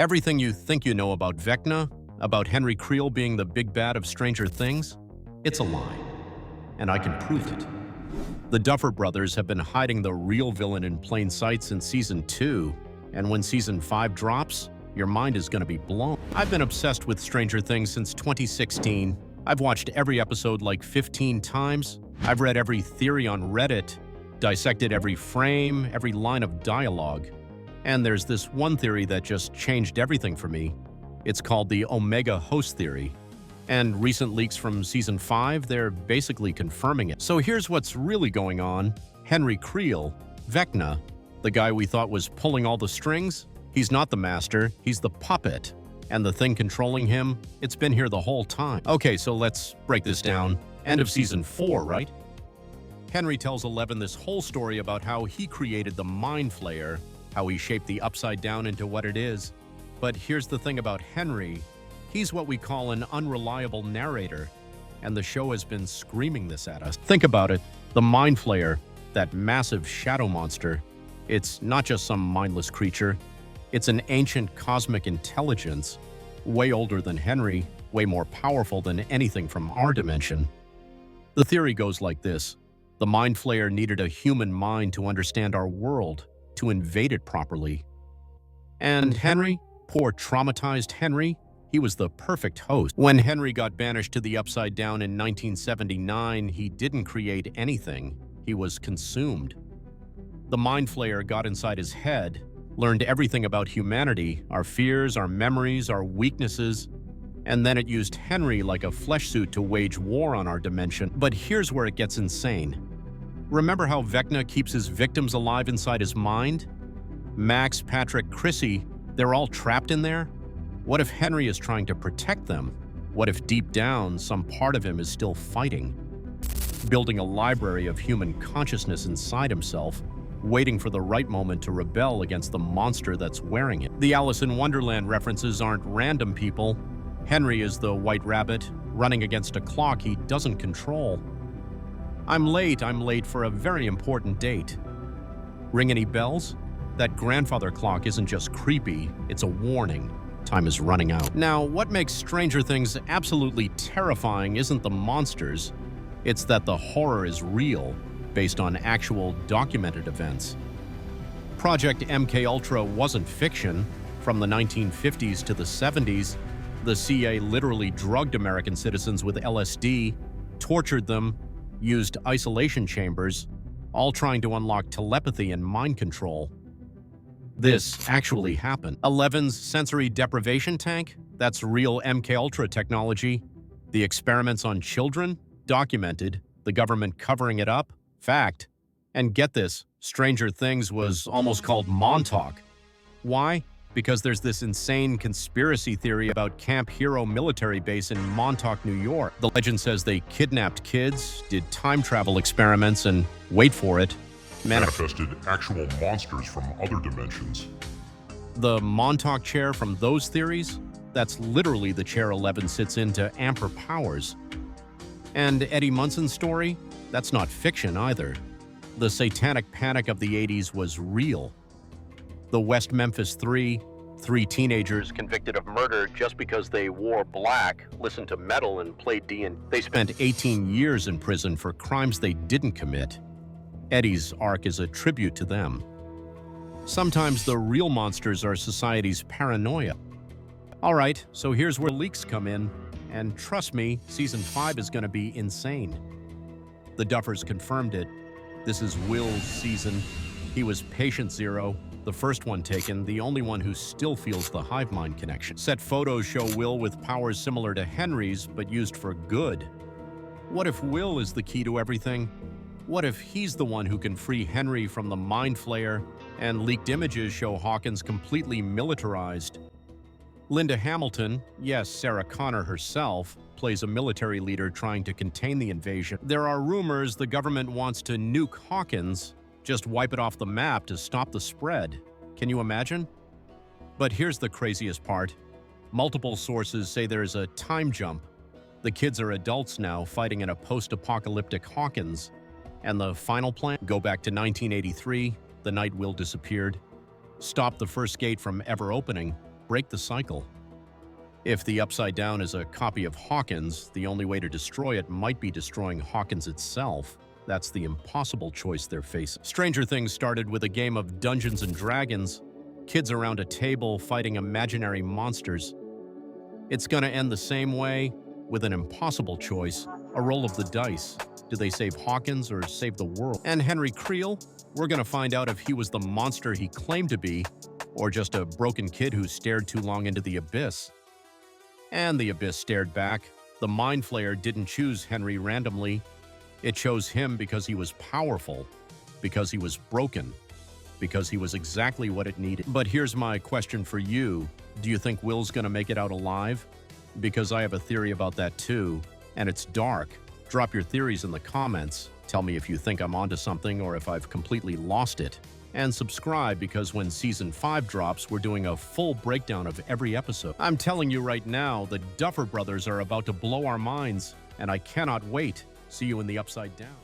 Everything you think you know about Vecna, about Henry Creel being the big bad of Stranger Things, it's a lie. And I can prove it. The Duffer Brothers have been hiding the real villain in plain sight since Season 2, and when Season 5 drops, your mind is going to be blown. I've been obsessed with Stranger Things since 2016. I've watched every episode like 15 times. I've read every theory on Reddit, dissected every frame, every line of dialogue. And there's this one theory that just changed everything for me. It's called the Omega Host Theory. And recent leaks from Season 5, they're basically confirming it. So here's what's really going on. Henry Creel, Vecna, the guy we thought was pulling all the strings, he's not the master, he's the puppet. And the thing controlling him, it's been here the whole time. Okay, so let's break this down. End of Season 4, right? Henry tells Eleven this whole story about how he created the Mind Flayer, how he shaped the Upside Down into what it is. But here's the thing about Henry. He's what we call an unreliable narrator, and the show has been screaming this at us. Think about it. The Mind Flayer, that massive shadow monster, it's not just some mindless creature. It's an ancient cosmic intelligence, way older than Henry, way more powerful than anything from our dimension. The theory goes like this. The Mind Flayer needed a human mind to understand our world, to invade it properly. And Henry, poor traumatized Henry, he was the perfect host. When Henry got banished to the Upside Down in 1979, he didn't create anything. He was consumed. The Mind Flayer got inside his head, learned everything about humanity, our fears, our memories, our weaknesses, and then it used Henry like a flesh suit to wage war on our dimension. But here's where it gets insane. Remember how Vecna keeps his victims alive inside his mind? Max, Patrick, Chrissy, they're all trapped in there? What if Henry is trying to protect them? What if deep down, some part of him is still fighting? Building a library of human consciousness inside himself, waiting for the right moment to rebel against the monster that's wearing it. The Alice in Wonderland references aren't random people. Henry is the white rabbit, running against a clock he doesn't control. I'm late for a very important date. Ring any bells? That grandfather clock isn't just creepy, it's a warning. Time is running out. Now, what makes Stranger Things absolutely terrifying isn't the monsters. It's that the horror is real, based on actual documented events. Project MKUltra wasn't fiction. From the 1950s to the 70s, the CIA literally drugged American citizens with LSD, tortured them, used isolation chambers, all trying to unlock telepathy and mind control. This actually happened. Eleven's sensory deprivation tank? That's real MKUltra technology. The experiments on children? Documented. The government covering it up? Fact. And get this, Stranger Things was almost called Montauk. Why? Because there's this insane conspiracy theory about Camp Hero military base in Montauk, New York. The legend says they kidnapped kids, did time travel experiments, and, wait for it, manifested actual monsters from other dimensions. The Montauk chair from those theories? That's literally the chair Eleven sits in to amp her powers. And Eddie Munson's story? That's not fiction either. The satanic panic of the 80s was real. The West Memphis three teenagers convicted of murder just because they wore black, listened to metal, and played D&D. They spent 18 years in prison for crimes they didn't commit. Eddie's arc is a tribute to them. Sometimes the real monsters are society's paranoia. All right, so here's where leaks come in. And trust me, Season 5 is going to be insane. The Duffers confirmed it. This is Will's season. He was patient zero, the first one taken, the only one who still feels the hive mind connection. Set photos show Will with powers similar to Henry's, but used for good. What if Will is the key to everything? What if he's the one who can free Henry from the Mind Flayer? And leaked images show Hawkins completely militarized. Linda Hamilton, yes, Sarah Connor herself, plays a military leader trying to contain the invasion. There are rumors the government wants to nuke Hawkins, just wipe it off the map to stop the spread. Can you imagine? But here's the craziest part. Multiple sources say there's a time jump. The kids are adults now, fighting in a post-apocalyptic Hawkins. And the final plan? Go back to 1983, the night Will disappeared. Stop the first gate from ever opening. break the cycle. If the Upside Down is a copy of Hawkins, the only way to destroy it might be destroying Hawkins itself. That's the impossible choice they're facing. Stranger Things started with a game of Dungeons and Dragons, kids around a table fighting imaginary monsters. It's gonna end the same way, with an impossible choice, a roll of the dice. Do they save Hawkins or save the world? And Henry Creel? We're gonna find out if he was the monster he claimed to be, or just a broken kid who stared too long into the abyss. And the abyss stared back. The Mind Flayer didn't choose Henry randomly. It chose him because he was powerful, because he was broken, because he was exactly what it needed. But here's my question for you. Do you think Will's gonna make it out alive? Because I have a theory about that too, and it's dark. Drop your theories in the comments. Tell me if you think I'm onto something or if I've completely lost it. And subscribe, because when Season 5 drops, we're doing a full breakdown of every episode. I'm telling you right now, the Duffer Brothers are about to blow our minds, and I cannot wait. See you in the Upside Down.